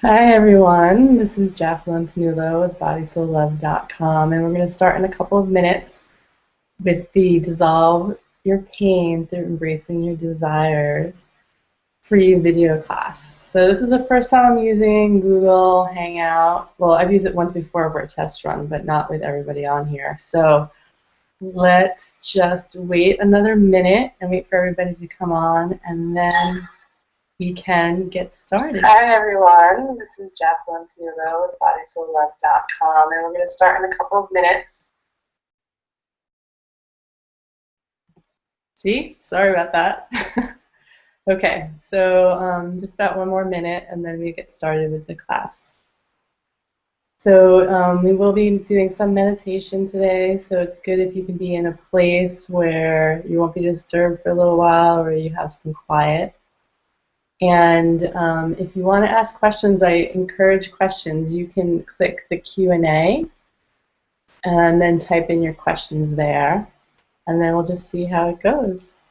Hi everyone, this is Jacqueline Panulo with BodySoulLove.com, and we're going to start in a couple of minutes with the Dissolve Your Pain Through Embracing Your Desires free video class. So this is the first time I'm using Google Hangout. Well, I've used it once before for a test run, but not with everybody on here. So let's just wait another minute and wait for everybody to come on, and then we can get started. Hi everyone, this is Jacqueline Panulo with BodySoulLove.com, and we're going to start in a couple of minutes. See? Sorry about that. Okay, so just about one more minute and then we get started with the class. So we will be doing some meditation today, so it's good if you can be in a place where you won't be disturbed for a little while or you have some quiet. And if you want to ask questions, I encourage questions. You can click the Q&A and then type in your questions there, and then we'll just see how it goes.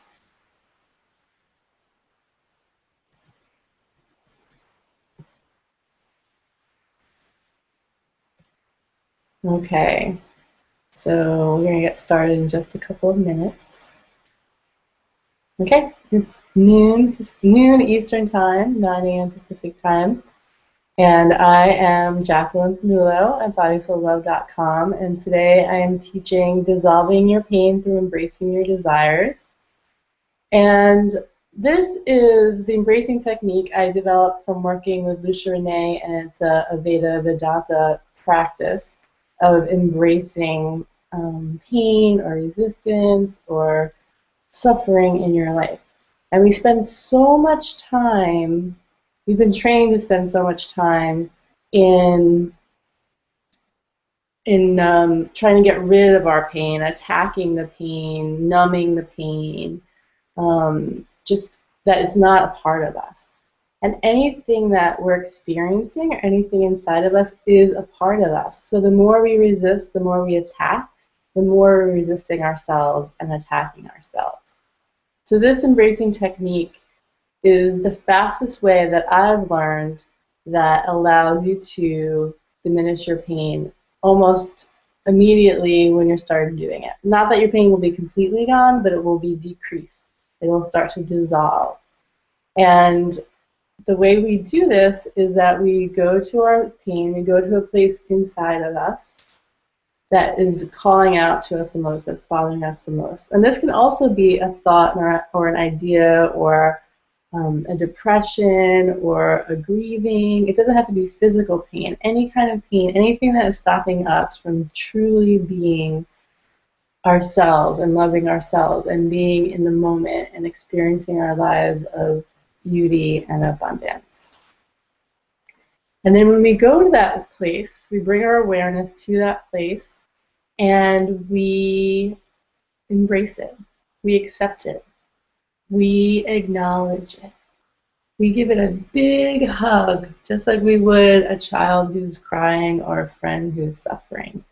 Okay, so we're going to get started in just a couple of minutes. Okay, it's noon Eastern Time, 9 a.m. Pacific Time. And I am Jacqueline Panulo at BodySoulLove.com, and today I am teaching Dissolving Your Pain Through Embracing Your Desires. And this is the embracing technique I developed from working with Lucia Renee, and it's a Veda Vedanta practice of embracing pain or resistance or suffering in your life. And we spend so much time, we've been trained to spend so much time in trying to get rid of our pain, attacking the pain, numbing the pain, just that it's not a part of us. And anything that we're experiencing or anything inside of us is a part of us. So the more we resist, the more we attack, the more we're resisting ourselves and attacking ourselves. So this embracing technique is the fastest way that I've learned that allows you to diminish your pain almost immediately when you're starting doing it. Not that your pain will be completely gone, but it will be decreased. It will start to dissolve. And the way we do this is that we go to our pain, we go to a place inside of us that is calling out to us the most, that's bothering us the most. And this can also be a thought or an idea or a depression or a grieving. It doesn't have to be physical pain. Any kind of pain, anything that is stopping us from truly being ourselves and loving ourselves and being in the moment and experiencing our lives of beauty and abundance. And then when we go to that place, we bring our awareness to that place and we embrace it. We accept it. We acknowledge it. We give it a big hug, just like we would a child who's crying or a friend who's suffering.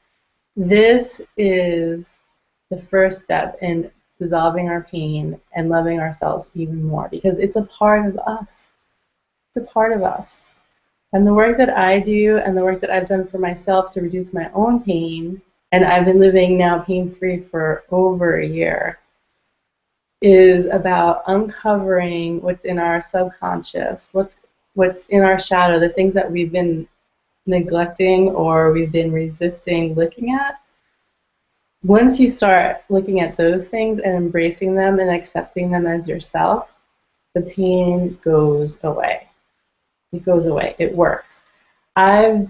This is the first step in dissolving our pain and loving ourselves even more, because it's a part of us. It's a part of us. And the work that I do and the work that I've done for myself to reduce my own pain, and I've been living now pain-free for over a year, is about uncovering what's in our subconscious, what's in our shadow, the things that we've been neglecting or we've been resisting looking at. Once you start looking at those things and embracing them and accepting them as yourself, the pain goes away. It goes away. It works. I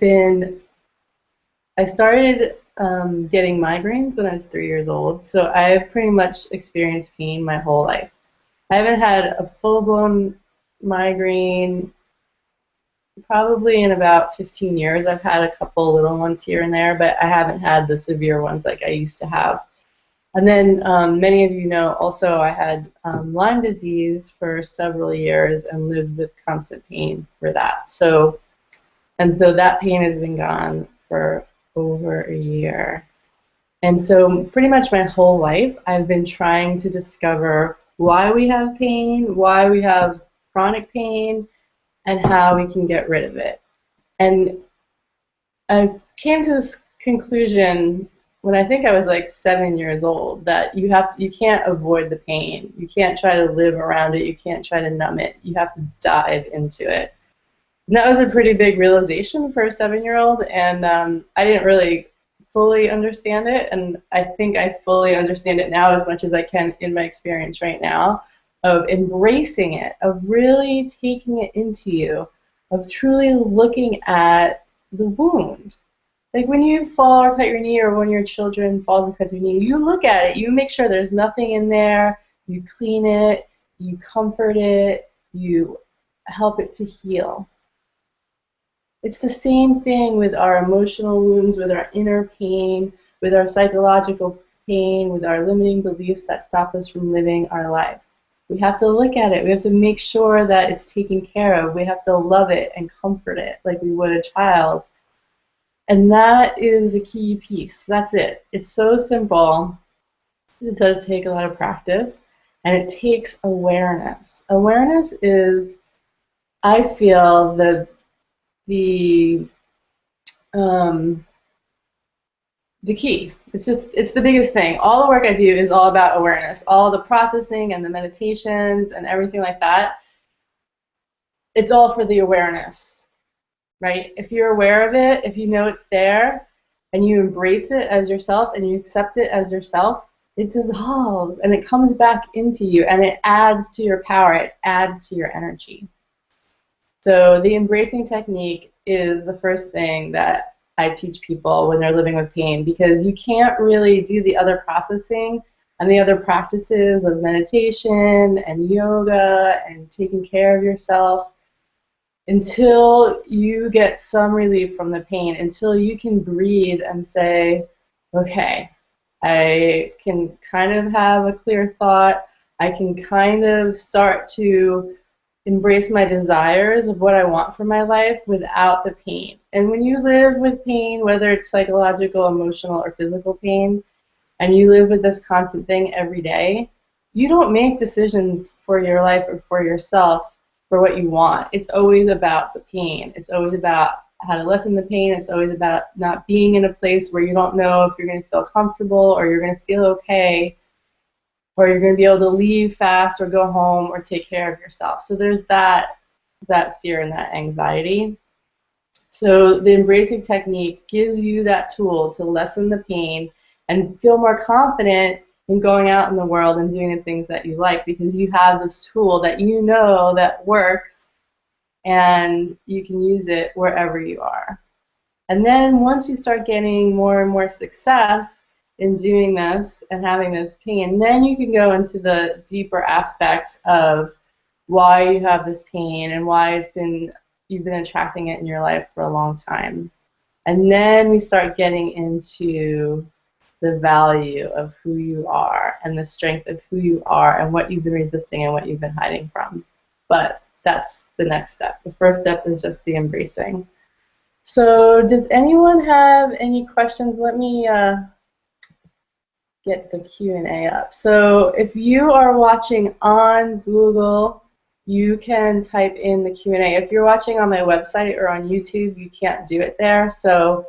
started getting migraines when I was 3 years old, so I've pretty much experienced pain my whole life. I haven't had a full-blown migraine probably in about 15 years. I've had a couple little ones here and there, but I haven't had the severe ones like I used to have. And then many of you know also I had Lyme disease for several years and lived with constant pain for that. So that pain has been gone for over a year. And so pretty much my whole life I've been trying to discover why we have pain, why we have chronic pain, and how we can get rid of it. And I came to this conclusion when I think I was like 7 years old, that you can't avoid the pain. You can't try to live around it. You can't try to numb it. You have to dive into it. And that was a pretty big realization for a 7-year-old, and I didn't really fully understand it, and I think I fully understand it now as much as I can in my experience right now, of embracing it, of really taking it into you, of truly looking at the wound. Like when you fall or cut your knee, or when your children falls and cuts your knee, you look at it, you make sure there's nothing in there, you clean it, you comfort it, you help it to heal. It's the same thing with our emotional wounds, with our inner pain, with our psychological pain, with our limiting beliefs that stop us from living our life. We have to look at it. We have to make sure that it's taken care of. We have to love it and comfort it like we would a child. And that is the key piece. That's it. It's so simple. It does take a lot of practice, and it takes awareness. Awareness is, I feel, the key. It's the biggest thing. All the work I do is all about awareness. All the processing and the meditations and everything like that, it's all for the awareness, right? If you're aware of it, if you know it's there, and you embrace it as yourself and you accept it as yourself, it dissolves and it comes back into you, and it adds to your power, it adds to your energy. So the embracing technique is the first thing that I teach people when they're living with pain, because you can't really do the other processing and the other practices of meditation and yoga and taking care of yourself until you get some relief from the pain, until you can breathe and say, okay, I can kind of have a clear thought, I can kind of start to embrace my desires of what I want for my life without the pain. And when you live with pain, whether it's psychological, emotional, or physical pain, and you live with this constant thing every day, you don't make decisions for your life or for yourself for what you want. It's always about the pain. It's always about how to lessen the pain. It's always about not being in a place where you don't know if you're going to feel comfortable or you're going to feel okay, or you're going to be able to leave fast or go home or take care of yourself. So there's that fear and that anxiety. So the embracing technique gives you that tool to lessen the pain and feel more confident in going out in the world and doing the things that you like, because you have this tool that you know that works, and you can use it wherever you are. And then once you start getting more and more success in doing this and having this pain, then you can go into the deeper aspects of why you have this pain and why you've been attracting it in your life for a long time. And then we start getting into the value of who you are and the strength of who you are and what you've been resisting and what you've been hiding from. But that's the next step. The first step is just the embracing. So does anyone have any questions? Let me get the Q&A up. So if you are watching on Google, you can type in the Q&A. If you're watching on my website or on YouTube, you can't do it there. So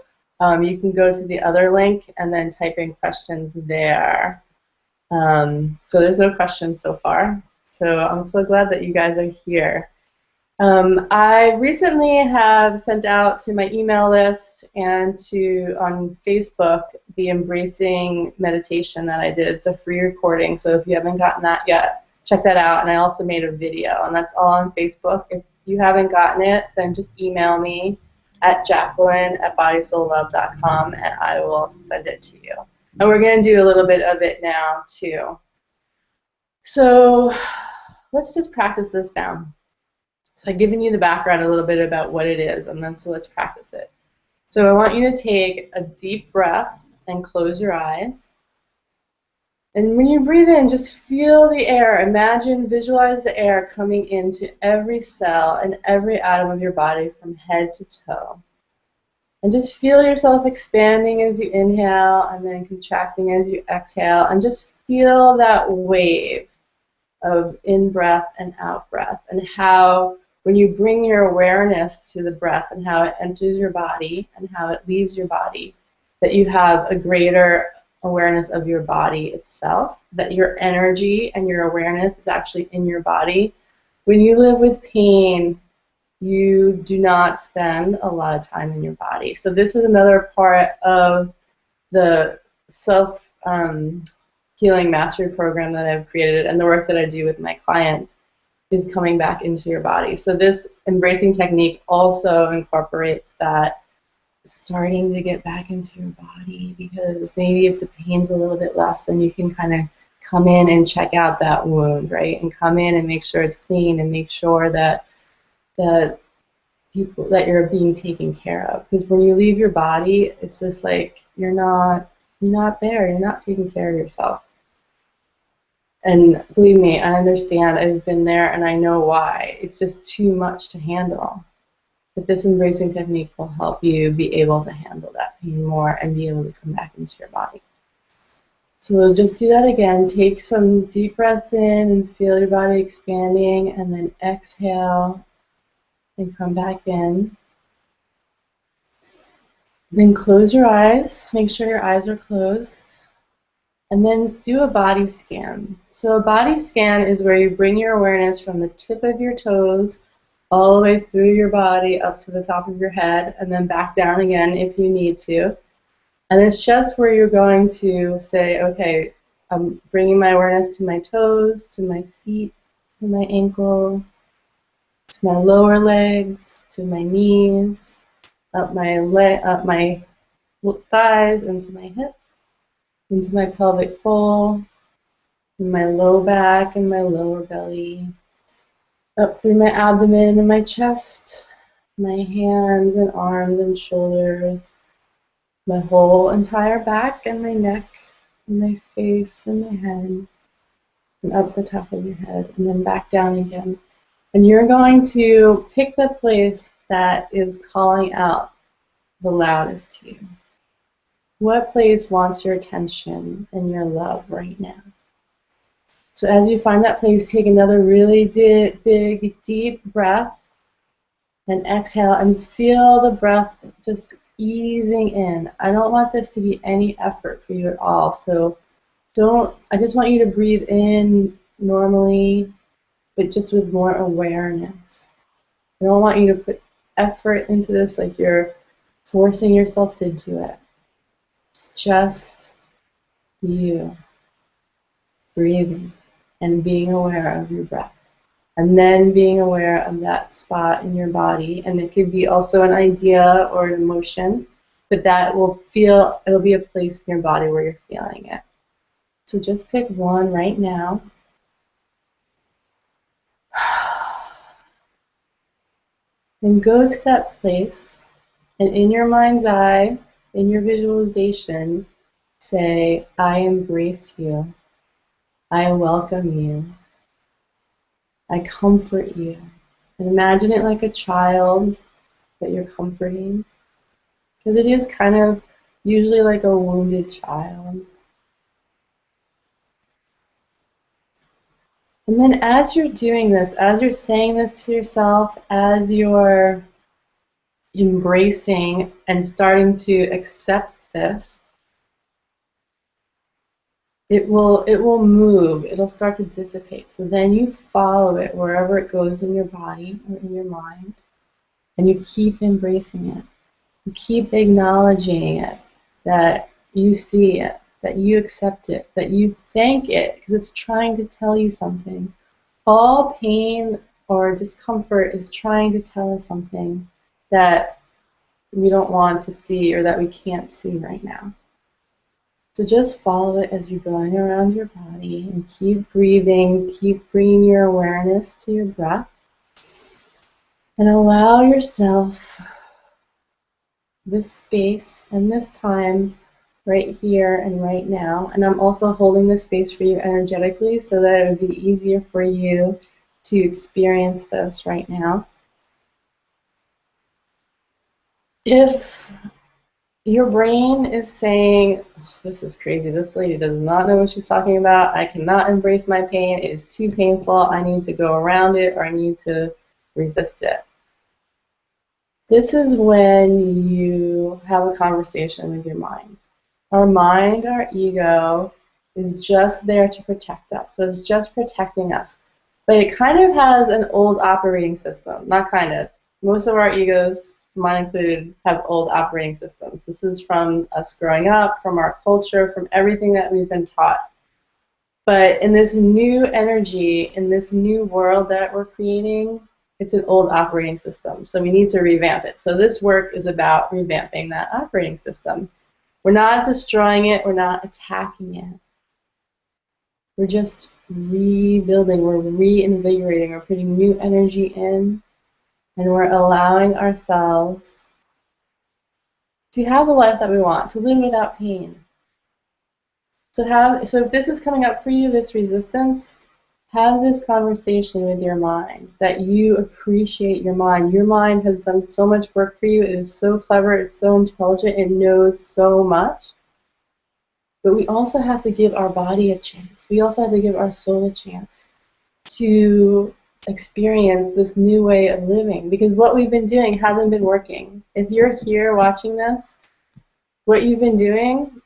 you can go to the other link and then type in questions there. So there's no questions so far. So I'm so glad that you guys are here. I recently have sent out to my email list and on Facebook the embracing meditation that I did. It's a free recording, so if you haven't gotten that yet, check that out. And I also made a video, and that's all on Facebook. If you haven't gotten it, then just email me at Jacqueline@bodysoullove.com, and I will send it to you. And we're going to do a little bit of it now too. So let's just practice this now. So I've given you the background a little bit about what it is, and then so let's practice it. So I want you to take a deep breath and close your eyes. And when you breathe in, just feel the air. Imagine, visualize the air coming into every cell and every atom of your body from head to toe. And just feel yourself expanding as you inhale and then contracting as you exhale. And just feel that wave of in-breath and out-breath, and how when you bring your awareness to the breath and how it enters your body and how it leaves your body, that you have a greater awareness of your body itself, that your energy and your awareness is actually in your body. When you live with pain, you do not spend a lot of time in your body. So this is another part of the self-healing mastery program that I've created and the work that I do with my clients is coming back into your body. So this embracing technique also incorporates that starting to get back into your body, because maybe if the pain's a little bit less, then you can kind of come in and check out that wound, right? And come in and make sure it's clean and make sure that you're being taken care of. Because when you leave your body, it's just like you're not there. You're not taking care of yourself. And believe me, I understand. I've been there and I know why. It's just too much to handle. But this embracing technique will help you be able to handle that pain more and be able to come back into your body. So we'll just do that again. Take some deep breaths in and feel your body expanding, and then exhale and come back in. Then close your eyes. Make sure your eyes are closed. And then do a body scan. So a body scan is where you bring your awareness from the tip of your toes all the way through your body up to the top of your head, and then back down again if you need to. And it's just where you're going to say, okay, I'm bringing my awareness to my toes, to my feet, to my ankle, to my lower legs, to my knees, up my thighs, into my hips, into my pelvic bowl, in my low back and my lower belly, up through my abdomen and my chest, my hands and arms and shoulders, my whole entire back and my neck, and my face and my head, and up the top of your head, and then back down again. And you're going to pick the place that is calling out the loudest to you. What place wants your attention and your love right now? So as you find that place, take another really big, deep breath, and exhale, and feel the breath just easing in. I don't want this to be any effort for you at all. So I just want you to breathe in normally, but just with more awareness. I don't want you to put effort into this like you're forcing yourself to do it. It's just you breathing and being aware of your breath. And then being aware of that spot in your body. And it could be also an idea or an emotion, but it'll be a place in your body where you're feeling it. So just pick one right now. And go to that place, and in your mind's eye, in your visualization, say, I embrace you. I welcome you. I comfort you. And imagine it like a child that you're comforting, because it is kind of usually like a wounded child. And then as you're doing this, as you're saying this to yourself, as you're embracing and starting to accept this, it will move. It'll start to dissipate. So then you follow it wherever it goes in your body or in your mind, and you keep embracing it. You keep acknowledging it, that you see it, that you accept it, that you thank it, because it's trying to tell you something. All pain or discomfort is trying to tell us something that we don't want to see or that we can't see right now. So just follow it as you're going around your body, and keep breathing, keep bringing your awareness to your breath, and allow yourself this space and this time right here and right now. And I'm also holding this space for you energetically so that it would be easier for you to experience this right now. If your brain is saying, oh, this is crazy, this lady does not know what she's talking about, I cannot embrace my pain, it is too painful, I need to go around it, or I need to resist it. This is when you have a conversation with your mind. Our mind, our ego, is just there to protect us. So it's just protecting us. But it kind of has an old operating system. Not kind of. Most of our egos, mine included, have old operating systems. This is from us growing up, from our culture, from everything that we've been taught. But in this new energy, in this new world that we're creating, it's an old operating system. So we need to revamp it. So this work is about revamping that operating system. We're not destroying it. We're not attacking it. We're just rebuilding. We're reinvigorating. We're putting new energy in. And we're allowing ourselves to have the life that we want, to live without pain. So if this is coming up for you, this resistance, have this conversation with your mind, that you appreciate your mind. Your mind has done so much work for you. It is so clever. It's so intelligent. It knows so much. But we also have to give our body a chance. We also have to give our soul a chance to experience this new way of living, because what we've been doing hasn't been working. If you're here watching this, what you've been doing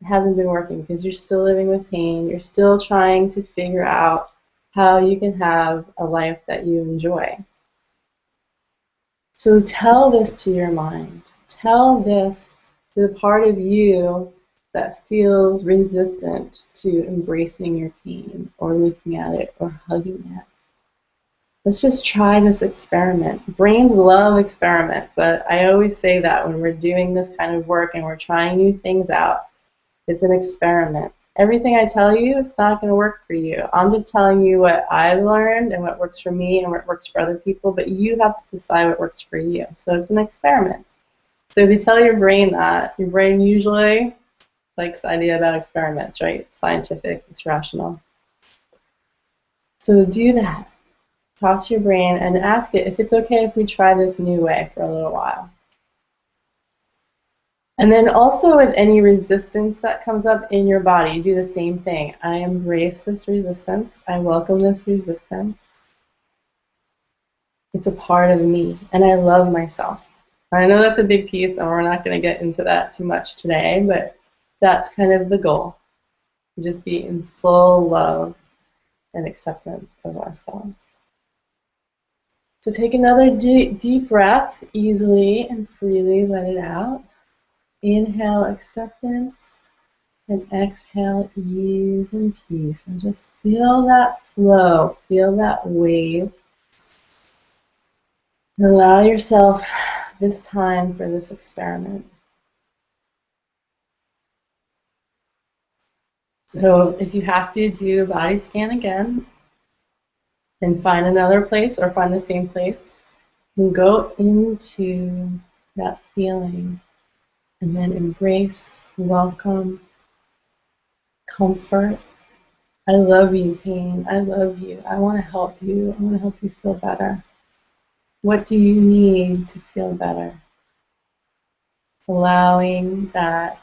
hasn't been working because you're still living with pain. You're still trying to figure out how you can have a life that you enjoy. So tell this to your mind. Tell this to the part of you that feels resistant to embracing your pain or looking at it or hugging it. Let's just try this experiment. Brains love experiments. I always say that when we're doing this kind of work and we're trying new things out. It's an experiment. Everything I tell you is not going to work for you. I'm just telling you what I've learned and what works for me and what works for other people, but you have to decide what works for you. So it's an experiment. So if you tell your brain that, your brain usually likes the idea about experiments, right? It's scientific, it's rational. So do that. Talk to your brain and ask it if it's okay if we try this new way for a little while. And then also with any resistance that comes up in your body, you do the same thing. I embrace this resistance. I welcome this resistance. It's a part of me, and I love myself. I know that's a big piece, and we're not going to get into that too much today, but that's kind of the goal. Just be in full love and acceptance of ourselves. So take another deep breath, easily and freely let it out. Inhale acceptance, and exhale ease and peace. And just feel that flow, feel that wave. And allow yourself this time for this experiment. So if you have to do a body scan again, and find another place or find the same place, and go into that feeling. And then embrace, welcome, comfort. I love you, pain. I love you. I want to help you. I want to help you feel better. What do you need to feel better? Allowing that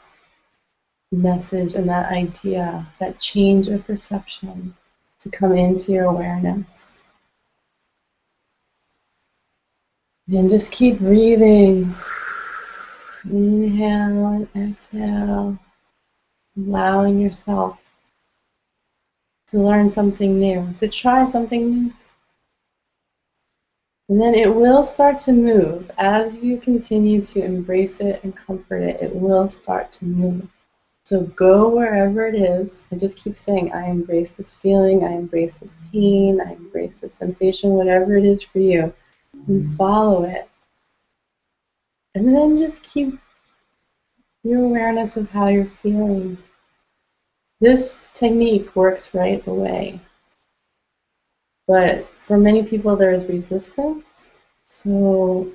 message and that idea, that change of perception to come into your awareness. And just keep breathing. Inhale and exhale, allowing yourself to learn something new, to try something new. And then it will start to move. As you continue to embrace it and comfort it, it will start to move. So go wherever it is and just keep saying, I embrace this feeling, I embrace this pain, I embrace this sensation, whatever it is for you, and follow it. And then just keep your awareness of how you're feeling. This technique works right away, but for many people there is resistance. So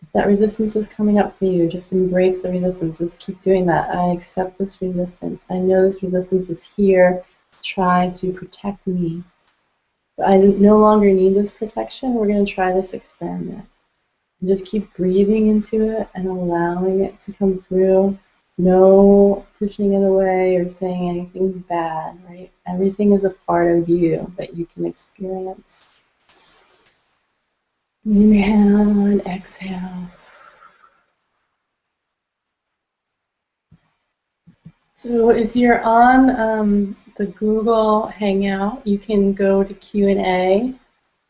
if that resistance is coming up for you, just embrace the resistance. Just keep doing that. I accept this resistance. I know this resistance is here to try to protect me. But I no longer need this protection. We're going to try this experiment. And just keep breathing into it and allowing it to come through. No pushing it away or saying anything's bad, right? Everything is a part of you that you can experience. Inhale and exhale. So if you're on the Google Hangout, you can go to Q&A.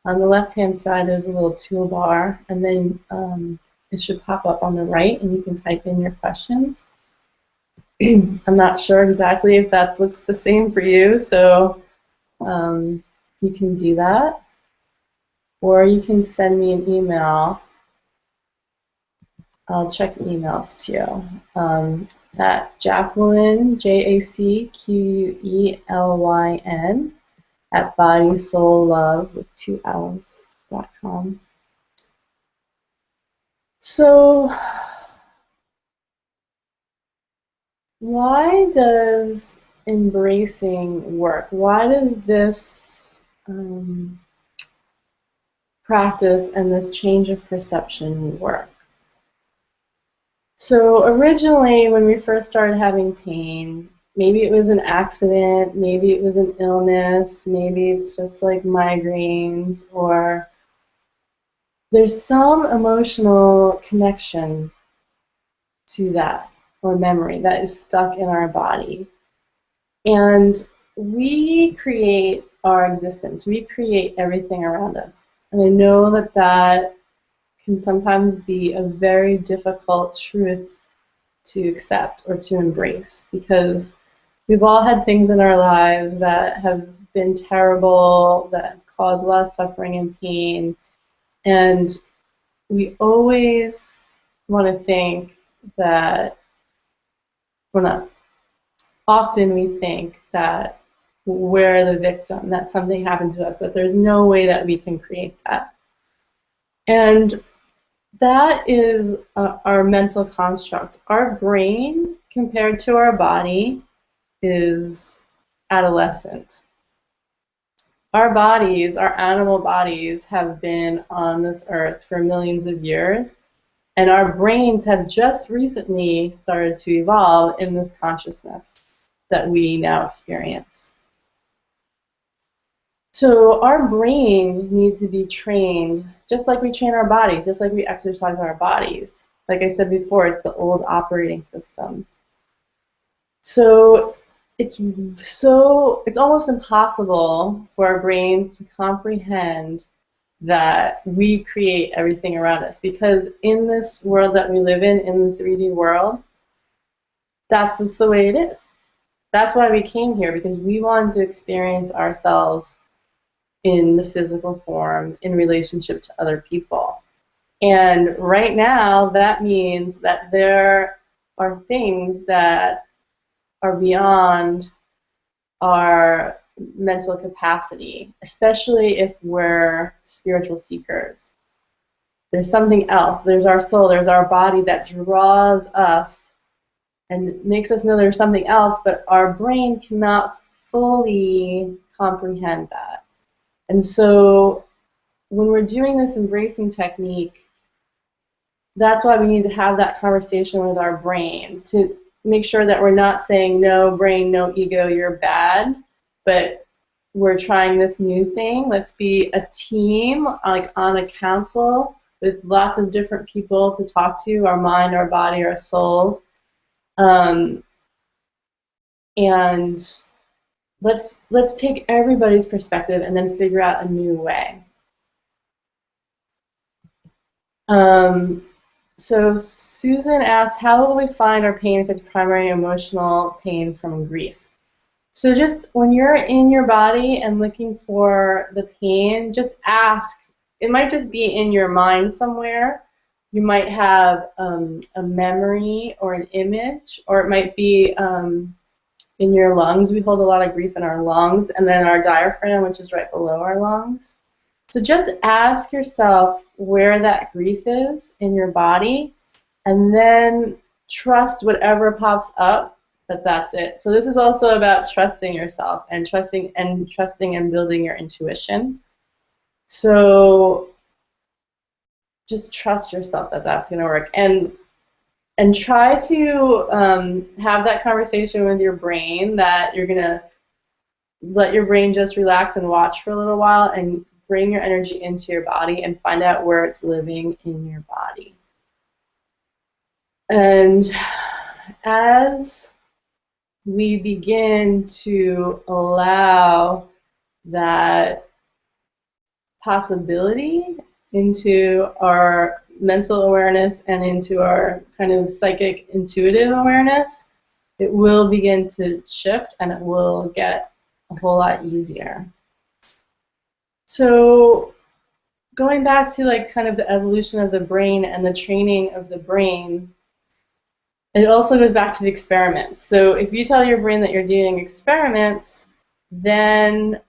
On the left-hand side, there's a little toolbar, and then it should pop up on the right, and you can type in your questions. I'm not sure exactly if that looks the same for you, so you can do that. Or you can send me an email. I'll check emails too. At Jacqueline, JACQUELYN, at bodysoullove with 2 L's.com. So, why does embracing work? Why does this practice and this change of perception work? So originally, when we first started having pain, maybe it was an accident, maybe it was an illness, maybe it's just like migraines, or there's some emotional connection to that or memory that is stuck in our body. And we create our existence. We create everything around us. And I know that that can sometimes be a very difficult truth to accept or to embrace, because we've all had things in our lives that have been terrible, that have caused a lot of suffering and pain, and we always want to think that, well, not often we think that we're the victim, that something happened to us, that there's no way that we can create that. And that is our mental construct. Our brain, compared to our body, is adolescent. Our bodies, our animal bodies, have been on this earth for millions of years, and our brains have just recently started to evolve in this consciousness that we now experience. So our brains need to be trained just like we train our bodies, just like we exercise our bodies. Like I said before, it's the old operating system. So it's almost impossible for our brains to comprehend that we create everything around us, because in this world that we live in the 3D world, that's just the way it is. That's why we came here, because we wanted to experience ourselves in the physical form in relationship to other people. And right now, that means that there are things that are beyond our mental capacity, especially if we're spiritual seekers. There's something else. There's our soul, there's our body that draws us and makes us know there's something else, but our brain cannot fully comprehend that. And so when we're doing this embracing technique, that's why we need to have that conversation with our brain to make sure that we're not saying, no brain, no ego, you're bad, but we're trying this new thing. Let's be a team, like on a council with lots of different people to talk to, our mind, our body, our souls. And let's take everybody's perspective and then figure out a new way. So Susan asked, how will we find our pain if it's primary emotional pain from grief? So just when you're in your body and looking for the pain, just ask. It might just be in your mind somewhere. You might have a memory or an image, or it might be in your lungs. We hold a lot of grief in our lungs, and then our diaphragm, which is right below our lungs. So just ask yourself where that grief is in your body, and then trust whatever pops up that that's it. So this is also about trusting yourself and trusting and building your intuition. So just trust yourself that that's going to work, and try to have that conversation with your brain that you're going to let your brain just relax and watch for a little while and bring your energy into your body and find out where it's living in your body. And as we begin to allow that possibility into our mental awareness and into our kind of psychic intuitive awareness, it will begin to shift and it will get a whole lot easier. So going back to like kind of the evolution of the brain and the training of the brain, it also goes back to the experiments. So if you tell your brain that you're doing experiments, then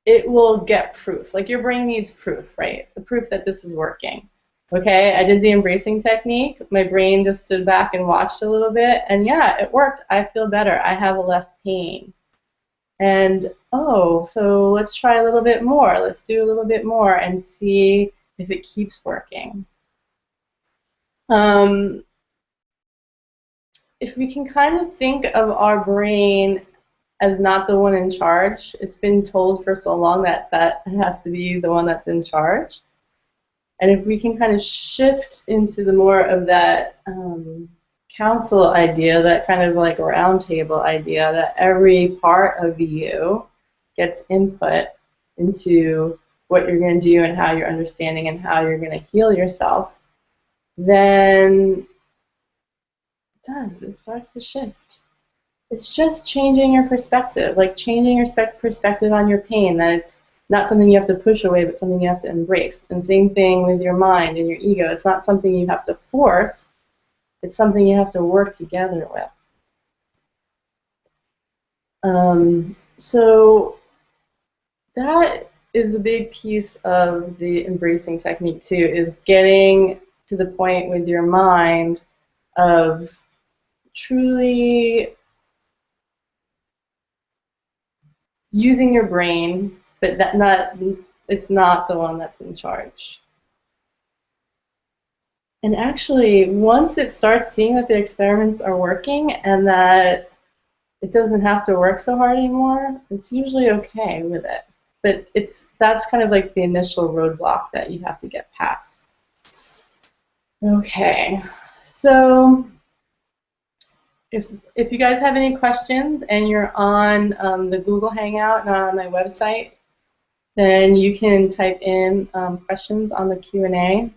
it will get proof. Like your brain needs proof, right? The proof that this is working. Okay, I did the embracing technique. My brain just stood back and watched a little bit, and yeah, it worked. I feel better. I have less pain. And oh, so let's try a little bit more. Let's do a little bit more and see if it keeps working. If we can kind of think of our brain as not the one in charge, it's been told for so long that that has to be the one that's in charge. And if we can kind of shift into the more of that council idea, that kind of like round table idea, that every part of you gets input into what you're going to do and how you're understanding and how you're going to heal yourself, then it starts to shift. It's just changing your perspective, like changing your perspective on your pain, that it's not something you have to push away, but something you have to embrace. And same thing with your mind and your ego. It's not something you have to force, it's something you have to work together with. So that is a big piece of the embracing technique too, is getting to the point with your mind of truly using your brain, but it's not the one that's in charge. And actually, once it starts seeing that the experiments are working and that it doesn't have to work so hard anymore, it's usually okay with it. But that's kind of like the initial roadblock that you have to get past. Okay, so if you guys have any questions and you're on the Google Hangout, not on my website, then you can type in questions on the Q&A.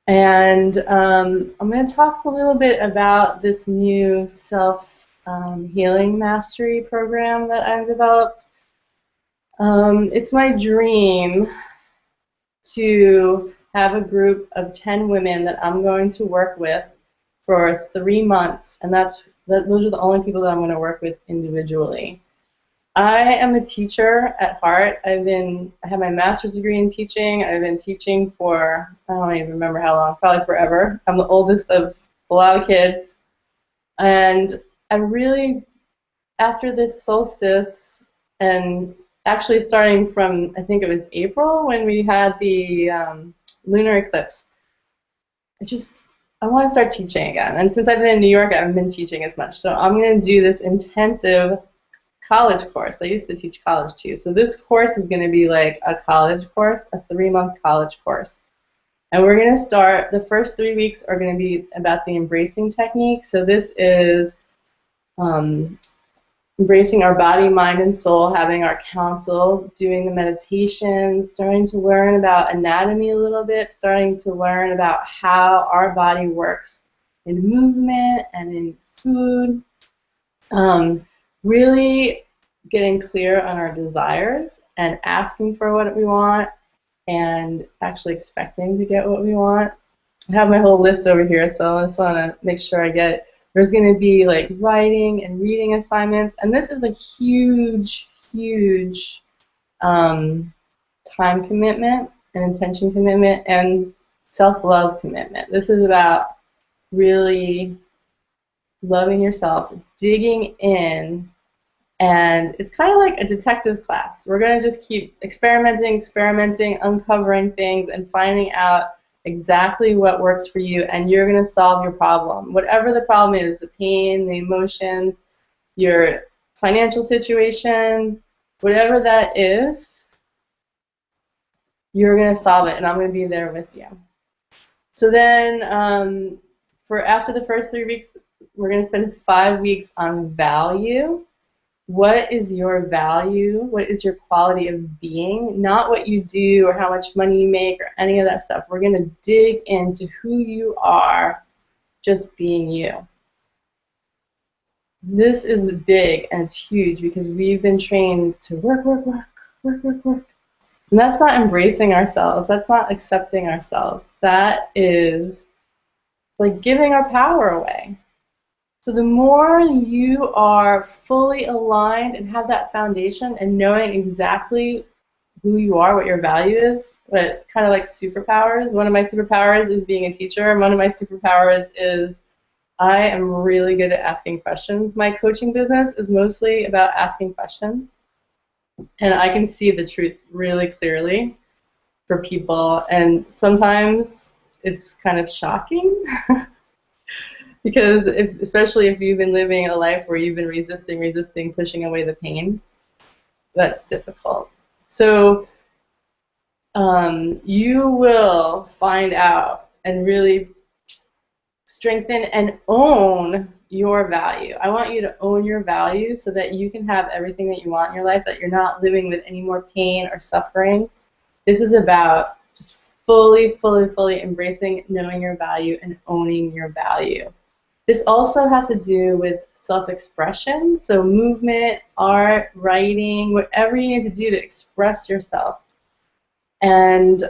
And I'm going to talk a little bit about this new self-healing mastery program that I've developed. It's my dream to have a group of 10 women that I'm going to work with for 3 months, and those are the only people that I'm going to work with individually. I am a teacher at heart. I have my master's degree in teaching. I've been teaching for, I don't even remember how long, probably forever. I'm the oldest of a lot of kids. And I really, after this solstice, and actually starting from, I think it was April when we had the lunar eclipse, I want to start teaching again. And since I've been in New York, I haven't been teaching as much. So I'm going to do this intensive college course. I used to teach college too. So this course is going to be like a college course, a 3-month college course. And we're going to start, the first 3 weeks are going to be about the embracing technique. So this is embracing our body, mind, and soul, having our counsel, doing the meditations, starting to learn about anatomy a little bit, starting to learn about how our body works in movement and in food, really getting clear on our desires and asking for what we want and actually expecting to get what we want. I have my whole list over here, so I just want to make sure I get it. There's going to be like writing and reading assignments, and this is a huge, huge time commitment and intention commitment and self-love commitment. This is about really loving yourself, digging in, and it's kind of like a detective class. We're going to just keep experimenting, uncovering things, and finding out exactly what works for you, and you're going to solve your problem. Whatever the problem is, the pain, the emotions, your financial situation, whatever that is, You're going to solve it, and I'm going to be there with you. So then, for after the first 3 weeks, we're going to spend 5 weeks on value. What is your value? What is your quality of being? Not what you do or how much money you make or any of that stuff. We're going to dig into who you are, just being you. This is big and it's huge because we've been trained to work, work, work, work, work, work. And that's not embracing ourselves. That's not accepting ourselves. That is like giving our power away. So the more you are fully aligned and have that foundation and knowing exactly who you are, what your value is, but kind of like superpowers. One of my superpowers is being a teacher, and one of my superpowers is I am really good at asking questions. My coaching business is mostly about asking questions, and I can see the truth really clearly for people, and sometimes it's kind of shocking. Because especially if you've been living a life where you've been resisting, pushing away the pain, that's difficult. So you will find out and really strengthen and own your value. I want you to own your value so that you can have everything that you want in your life, that you're not living with any more pain or suffering. This is about just fully embracing, knowing your value, and owning your value. This also has to do with self-expression, so movement, art, writing, whatever you need to do to express yourself. And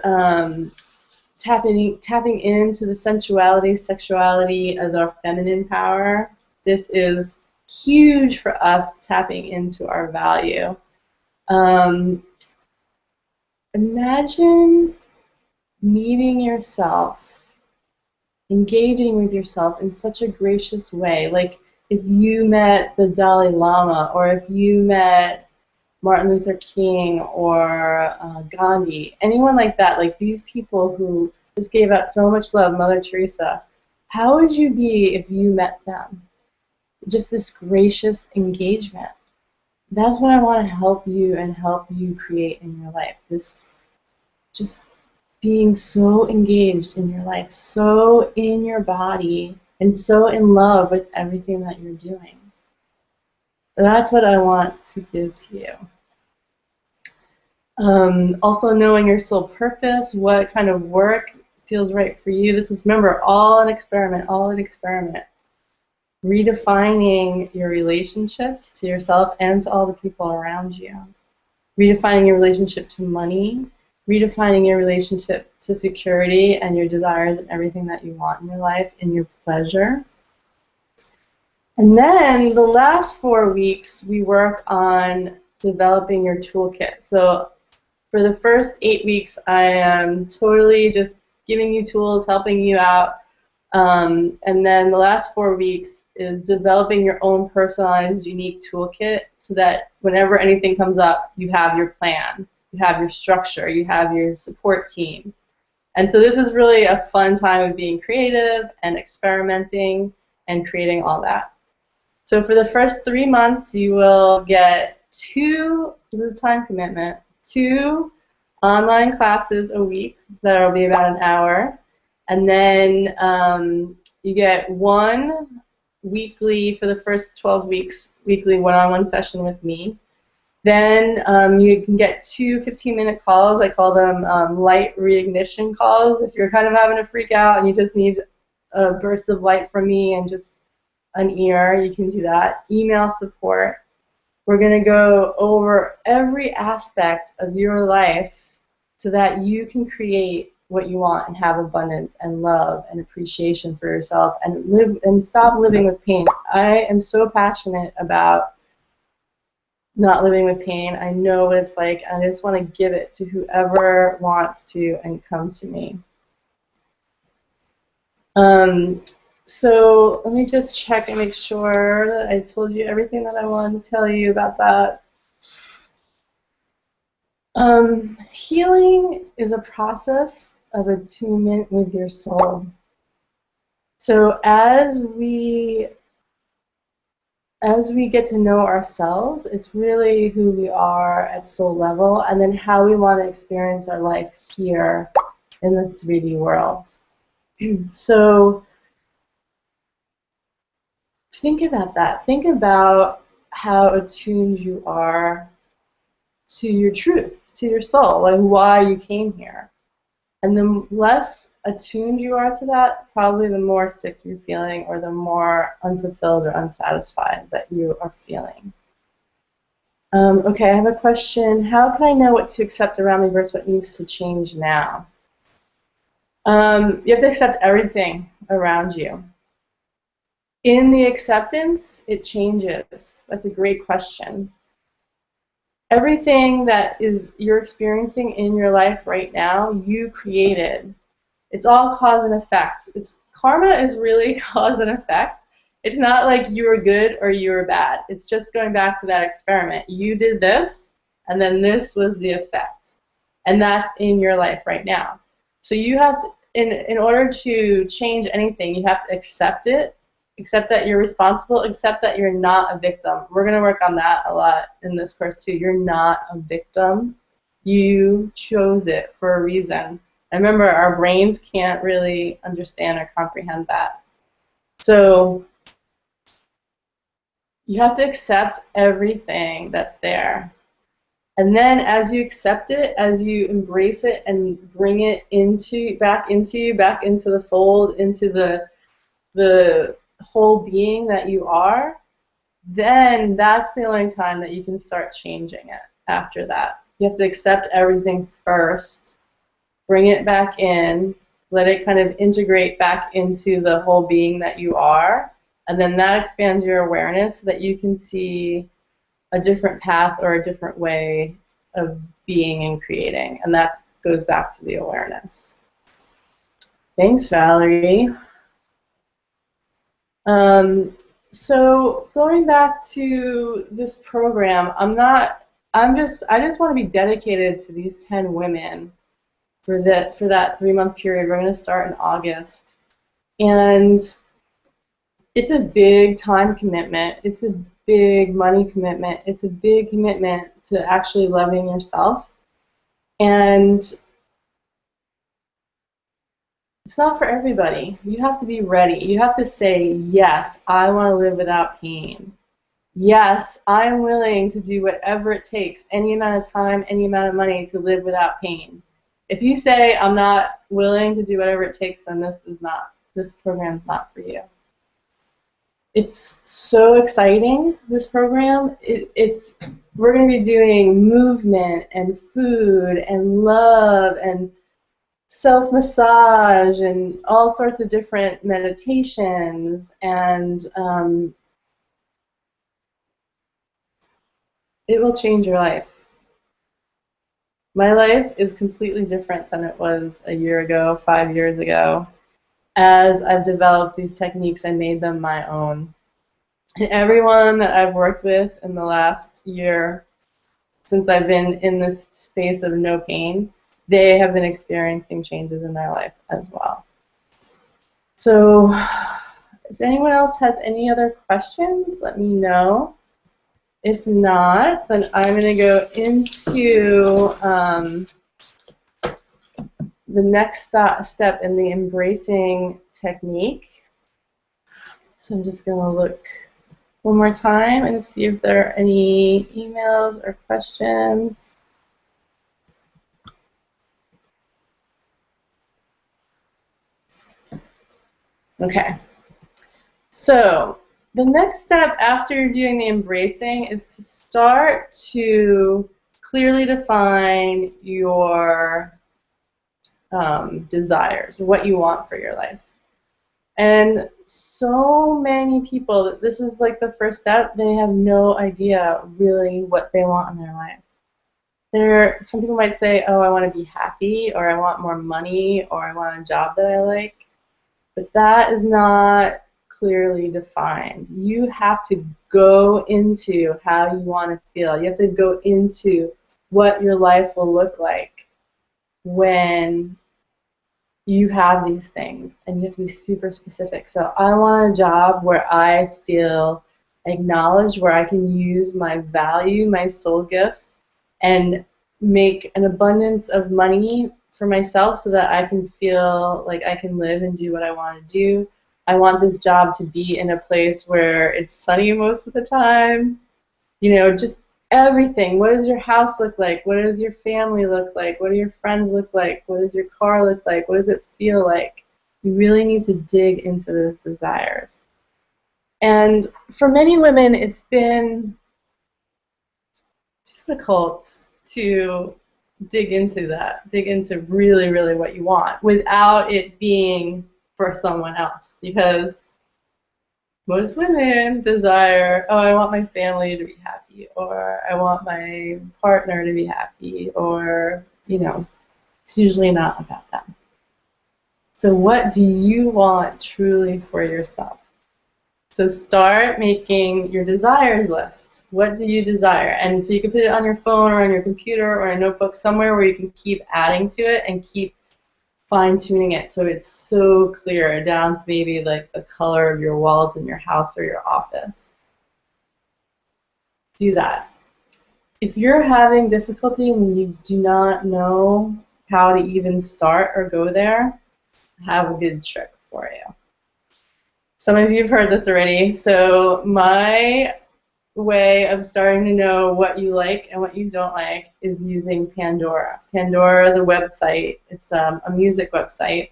tapping into the sensuality, sexuality of our feminine power. This is huge for us, tapping into our value. Imagine meeting yourself, engaging with yourself in such a gracious way. Like if you met the Dalai Lama, or if you met Martin Luther King or Gandhi, anyone like that, like these people who just gave out so much love, Mother Teresa, how would you be if you met them? Just this gracious engagement. That's what I want to help you and help you create in your life. This just being so engaged in your life, so in your body, and so in love with everything that you're doing. That's what I want to give to you. Also knowing your soul purpose, what kind of work feels right for you. This is, remember, all an experiment, Redefining your relationships to yourself and to all the people around you. Redefining your relationship to money. Redefining your relationship to security and your desires and everything that you want in your life, and your pleasure. And then the last 4 weeks, we work on developing your toolkit. So for the first 8 weeks, I am totally just giving you tools, helping you out. And then the last 4 weeks is developing your own personalized, unique toolkit so that whenever anything comes up, you have your plan. You have your structure, you have your support team. And so this is really a fun time of being creative and experimenting and creating all that. So for the first 3 months, you will get 2, this is time commitment, 2 online classes a week that will be about an hour. And then you get 1 weekly, for the first 12 weeks, weekly one-on-one session with me. Then you can get 2 15-minute calls. I call them light reignition calls. If you're kind of having a freak out and you just need a burst of light from me and just an ear, you can do that. Email support. We're going to go over every aspect of your life so that you can create what you want and have abundance and love and appreciation for yourself and live and stop living with pain. I am so passionate about not living with pain. I know what it's like, and I just want to give it to whoever wants to and come to me. So let me just check and make sure that I told you everything that I wanted to tell you about that. Healing is a process of attunement with your soul. So as we as we get to know ourselves, it's really who we are at soul level, and then how we want to experience our life here in the 3D world. So think about that. Think about how attuned you are to your truth, to your soul, like why you came here. And the less attuned you are to that, probably the more sick you're feeling, or the more unfulfilled or unsatisfied that you are feeling. Okay, I have a question. How can I know what to accept around me versus what needs to change now? You have to accept everything around you. In the acceptance, it changes. That's a great question. Everything that you're experiencing in your life right now, you created. It's all cause and effect. Karma is really cause and effect. It's not like you were good or you were bad. It's just going back to that experiment. You did this, and then this was the effect. And that's in your life right now. So you have to, in order to change anything, you have to accept it, accept that you're responsible, accept that you're not a victim. We're going to work on that a lot in this course too. You're not a victim. You chose it for a reason. And remember, our brains can't really understand or comprehend that. So you have to accept everything that's there. And then as you accept it, as you embrace it and bring it back into the fold, into the whole being that you are, then that's the only time that you can start changing it after that. You have to accept everything first, bring it back in, let it kind of integrate back into the whole being that you are, and then that expands your awareness so that you can see a different path or a different way of being and creating, and that goes back to the awareness. Thanks, Valerie. So going back to this program, I just want to be dedicated to these 10 women for that 3-month period. We're going to start in August. And it's a big time commitment. It's a big money commitment. It's a big commitment to actually loving yourself. And it's not for everybody. You have to be ready. You have to say, yes, I want to live without pain. Yes, I am willing to do whatever it takes, any amount of time, any amount of money to live without pain. If you say, I'm not willing to do whatever it takes, then this program is not for you. It's so exciting, this program. We're going to be doing movement and food and love and self-massage and all sorts of different meditations, and it will change your life. My life is completely different than it was a year ago, 5 years ago, as I've developed these techniques and made them my own. And everyone that I've worked with in the last year, since I've been in this space of no pain, they have been experiencing changes in their life as well. So if anyone else has any other questions, let me know. If not, then I'm going to go into the next step in the embracing technique. So I'm just going to look one more time and see if there are any emails or questions. Okay. So the next step after you're doing the embracing is to start to clearly define your desires, what you want for your life. And so many people, this is like the first step, they have no idea really what they want in their life. Some people might say, oh, I want to be happy, or I want more money, or I want a job that I like. But that is not clearly defined. You have to go into how you want to feel. You have to go into what your life will look like when you have these things, and you have to be super specific. So I want a job where I feel acknowledged, where I can use my value, my soul gifts, and make an abundance of money for myself so that I can feel like I can live and do what I want to do. I want this job to be in a place where it's sunny most of the time. You know, just everything. What does your house look like? What does your family look like? What do your friends look like? What does your car look like? What does it feel like? You really need to dig into those desires. And for many women, it's been difficult to dig into that, dig into really, really what you want without it being for someone else. Because most women desire, oh, I want my family to be happy, or I want my partner to be happy, or, you know, it's usually not about them. So what do you want truly for yourself? So start making your desires list. What do you desire? And so you can put it on your phone or on your computer or a notebook, somewhere where you can keep adding to it and keep fine-tuning it so it's so clear, down to maybe like the color of your walls in your house or your office. Do that. If you're having difficulty and you do not know how to even start or go there, I have a good trick for you. Some of you have heard this already. So my way of starting to know what you like and what you don't like is using Pandora. Pandora, the website, it's a music website,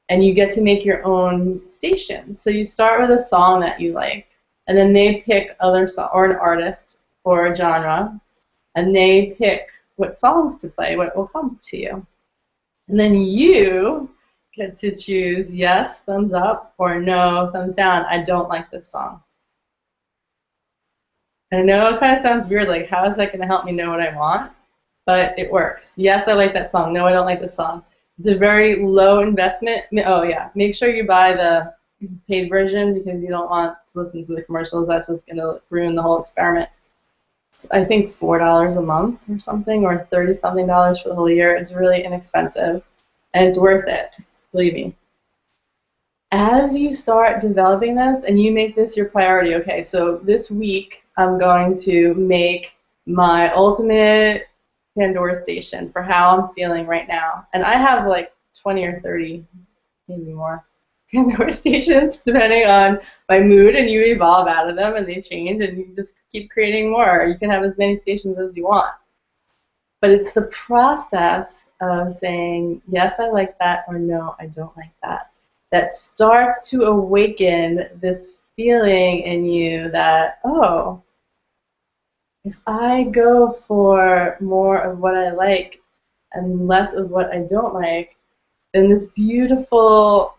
and you get to make your own stations. So you start with a song that you like, and then they pick other songs, or an artist, or a genre, and they pick what songs to play, what will come to you. And then you get to choose yes, thumbs up, or no, thumbs down, I don't like this song. And I know it kind of sounds weird, like how is that going to help me know what I want? But it works. Yes, I like that song. No, I don't like this song. It's a very low investment. Oh yeah, make sure you buy the paid version because you don't want to listen to the commercials. That's just going to ruin the whole experiment. It's, I think, $4 a month or something, or $30-something for the whole year. It's really inexpensive, and it's worth it. Believe me. As you start developing this and you make this your priority, okay, so this week I'm going to make my ultimate Pandora station for how I'm feeling right now. And I have like 20 or 30, maybe more, Pandora stations depending on my mood, and you evolve out of them and they change and you just keep creating more. You can have as many stations as you want. But it's the process of saying, yes, I like that, or no, I don't like that, that starts to awaken this feeling in you that, oh, if I go for more of what I like and less of what I don't like, then this beautiful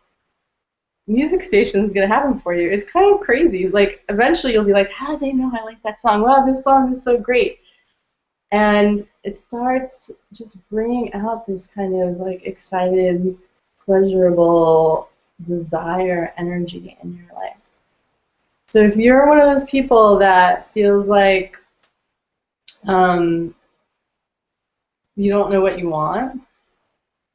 music station is going to happen for you. It's kind of crazy. Like, eventually you'll be like, how did they know I like that song? Wow, this song is so great. And it starts just bringing out this kind of like excited, pleasurable desire energy in your life. So if you're one of those people that feels like you don't know what you want,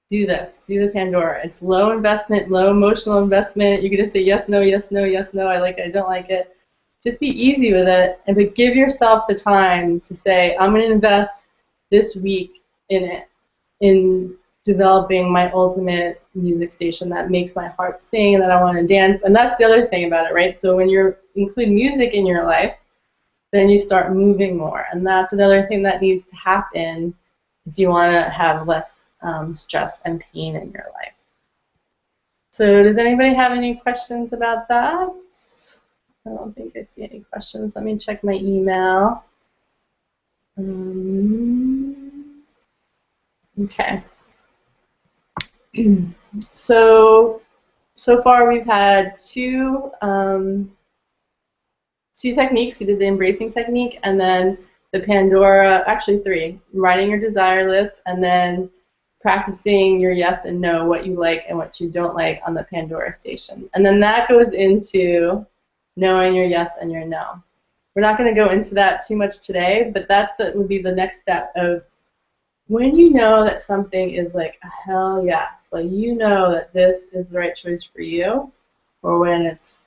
do this. Do the Pandora. It's low investment, low emotional investment. You can just say yes, no, yes, no, yes, no, I like it, I don't like it. Just be easy with it, and but give yourself the time to say, I'm going to invest this week in it, in developing my ultimate music station that makes my heart sing and that I want to dance. And that's the other thing about it, right? So when you include music in your life, then you start moving more. And that's another thing that needs to happen if you want to have less stress and pain in your life. So does anybody have any questions about that? I don't think I see any questions. Let me check my email. Okay. So far we've had two techniques. We did the embracing technique, and then the Pandora, actually three, writing your desire list, and then practicing your yes and no, what you like and what you don't like on the Pandora station. And then that goes into knowing your yes and your no. We're not going to go into that too much today, but that would be the next step of when you know that something is like a hell yes, like you know that this is the right choice for you, or when it's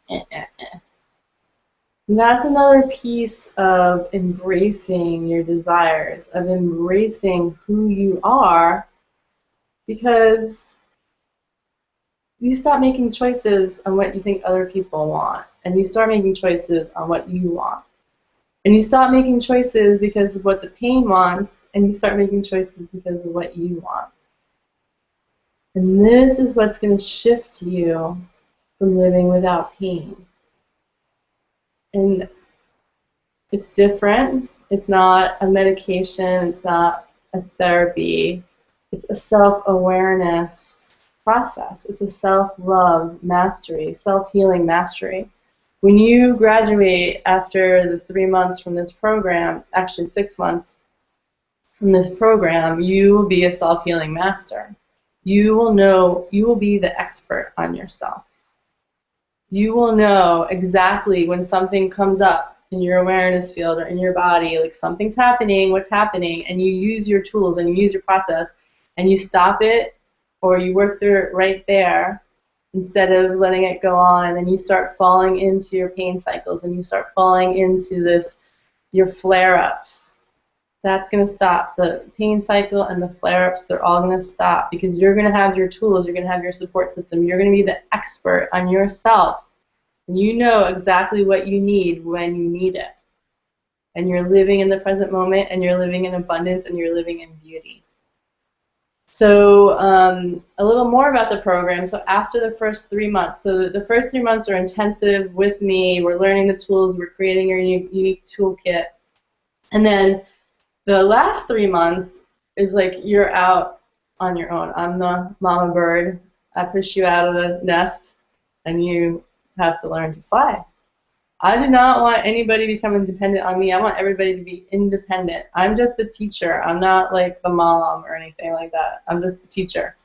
And that's another piece of embracing your desires, of embracing who you are, because you stop making choices on what you think other people want, and you start making choices on what you want. And you stop making choices because of what the pain wants, and you start making choices because of what you want. And this is what's going to shift you from living without pain. And it's different. It's not a medication. It's not a therapy. It's a self-awareness process. It's a self-love mastery, self-healing mastery. When you graduate after the 3 months from this program, actually 6 months from this program, you will be a self-healing master. You will know, you will be the expert on yourself. You will know exactly when something comes up in your awareness field or in your body, like something's happening, what's happening, and you use your tools and you use your process and you stop it or you work through it right there instead of letting it go on, and then you start falling into your pain cycles and you start falling into this, your flare-ups. That's going to stop. The pain cycle and the flare-ups, they're all going to stop because you're going to have your tools, you're going to have your support system, you're going to be the expert on yourself. And you know exactly what you need when you need it. And you're living in the present moment, and you're living in abundance, and you're living in beauty. So a little more about the program. So after the first 3 months, so the first 3 months are intensive with me. We're learning the tools. We're creating your unique toolkit. And then the last 3 months is like you're out on your own. I'm the mama bird. I push you out of the nest, and you have to learn to fly. I do not want anybody becoming dependent on me. I want everybody to be independent. I'm just the teacher. I'm not like the mom or anything like that. I'm just the teacher.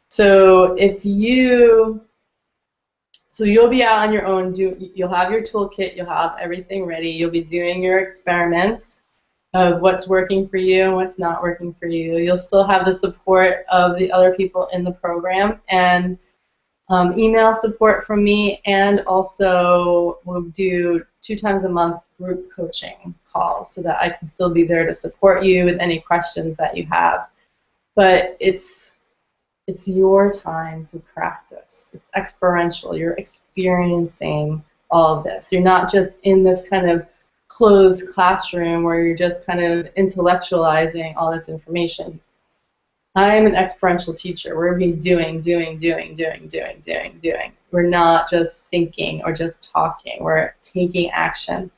So you'll be out on your own. You'll have your toolkit. You'll have everything ready. You'll be doing your experiments of what's working for you and what's not working for you. You'll still have the support of the other people in the program and email support from me, and also we'll do 2 times a month group coaching calls so that I can still be there to support you with any questions that you have. But it's your time to practice. It's experiential. You're experiencing all of this. You're not just in this kind of closed classroom where you're just kind of intellectualizing all this information. I'm an experiential teacher. We're doing. We're not just thinking or just talking. We're taking action.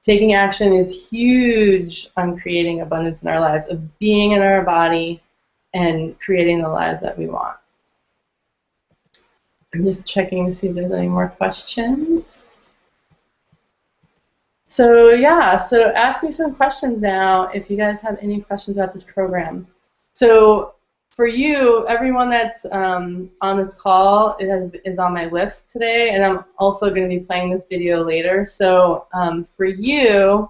Taking action is huge on creating abundance in our lives, of being in our body and creating the lives that we want. I'm just checking to see if there's any more questions. So yeah, so ask me some questions now if you guys have any questions about this program. So for you, everyone that's on this call is on my list today, and I'm also going to be playing this video later. So for you,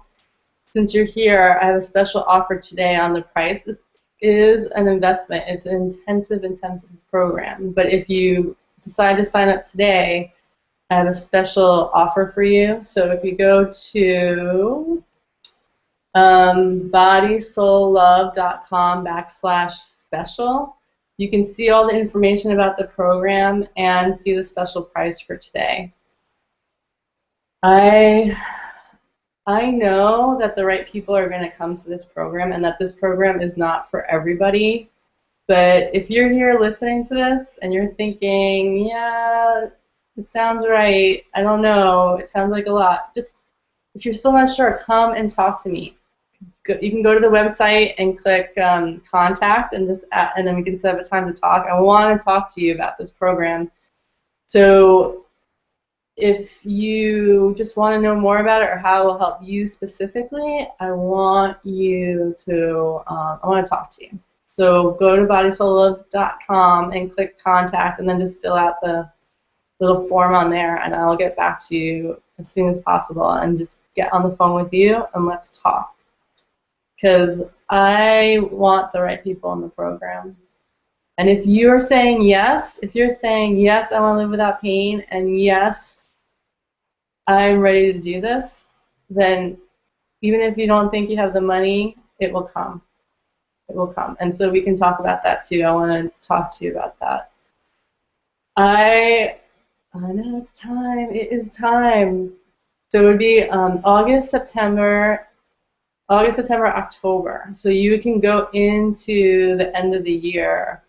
since you're here, I have a special offer today on the price. This is an investment. It's an intensive program. But if you decide to sign up today, I have a special offer for you. So if you go to bodysoullove.com/special, you can see all the information about the program and see the special price for today. I know that the right people are going to come to this program, and that this program is not for everybody. But if you're here listening to this and you're thinking, yeah, it sounds right, I don't know, it sounds like a lot, just if you're still not sure, come and talk to me. You can go to the website and click contact, and then we can set up a time to talk. I want to talk to you about this program. So if you just want to know more about it or how it will help you specifically, I want to talk to you. So go to bodysoullove.com and click contact, and then just fill out the little form on there, and I'll get back to you as soon as possible and just get on the phone with you and let's talk. Because I want the right people in the program. And if you're saying yes, I want to live without pain, and yes, I'm ready to do this, then even if you don't think you have the money, it will come. It will come. And so we can talk about that too. I want to talk to you about that. I know it's time. It is time. So it would be August, September, October. So you can go into the end of the year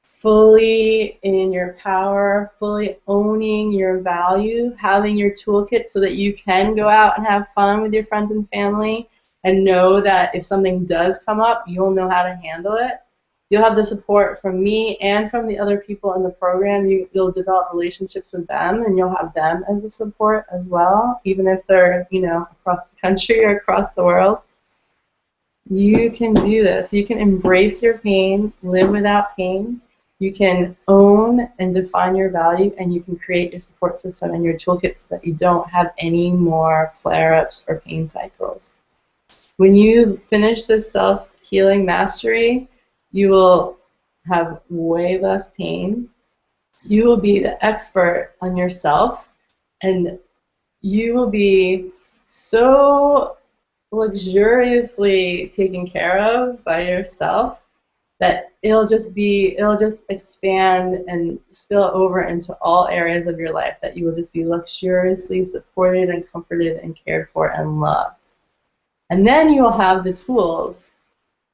fully in your power, fully owning your value, having your toolkit so that you can go out and have fun with your friends and family, and know that if something does come up, you'll know how to handle it. You'll have the support from me and from the other people in the program. You'll develop relationships with them, and you'll have them as a support as well, even if they're, you know, across the country or across the world. You can do this. You can embrace your pain, live without pain. You can own and define your value, and you can create your support system and your toolkit so that you don't have any more flare-ups or pain cycles. When you finish this self-healing mastery, you will have way less pain. You will be the expert on yourself, and you will be so luxuriously taken care of by yourself that it'll just expand and spill over into all areas of your life, that you will just be luxuriously supported and comforted and cared for and loved. And then you will have the tools.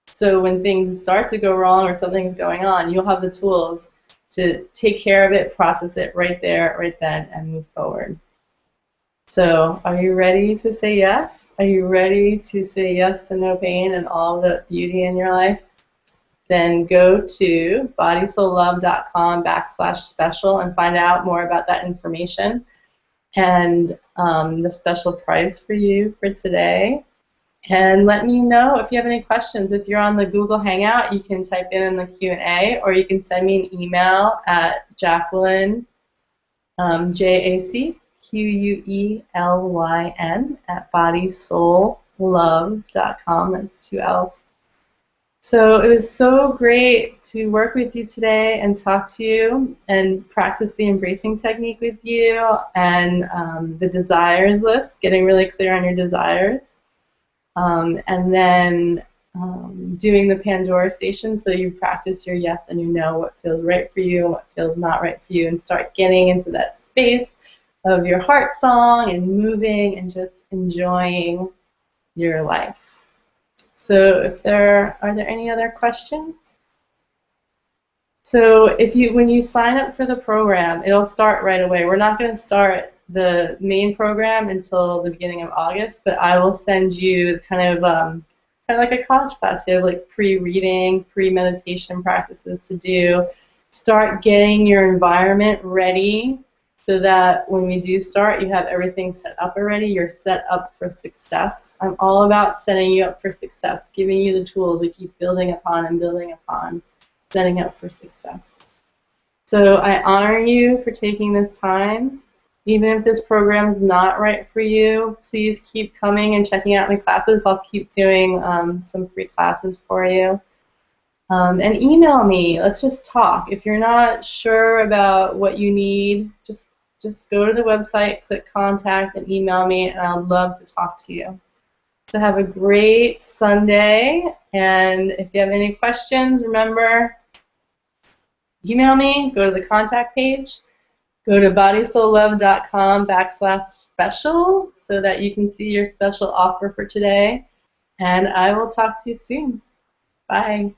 So when things start to go wrong or something's going on, you'll have the tools to take care of it, process it right there, right then, and move forward. So are you ready to say yes? Are you ready to say yes to no pain and all the beauty in your life? Then go to bodysoullove.com/special and find out more about that information and the special prize for you for today. And let me know if you have any questions. If you're on the Google Hangout, you can type in the Q&A, or you can send me an email at Jacqueline, JACQUELYN @bodysoullove.com. That's 2 L's. So it was so great to work with you today and talk to you and practice the embracing technique with you, and the desires list, getting really clear on your desires, and then doing the Pandora station, so you practice your yes and you know what feels right for you and what feels not right for you, and start getting into that space of your heart song and moving and just enjoying your life. So are there any other questions? So when you sign up for the program, it'll start right away. We're not going to start the main program until the beginning of August, but I will send you kind of like a college class. You have like pre-reading, pre-meditation practices to do. Start getting your environment ready so that when we do start, you have everything set up already. You're set up for success. I'm all about setting you up for success, giving you the tools we keep building upon and building upon, setting up for success. So I honor you for taking this time. Even if this program is not right for you, please keep coming and checking out my classes. I'll keep doing some free classes for you. And email me. Let's just talk. If you're not sure about what you need, just go to the website, click contact, and email me, and I'd love to talk to you. So have a great Sunday, and if you have any questions, remember, email me, go to the contact page, go to bodysoullove.com/special so that you can see your special offer for today, and I will talk to you soon. Bye.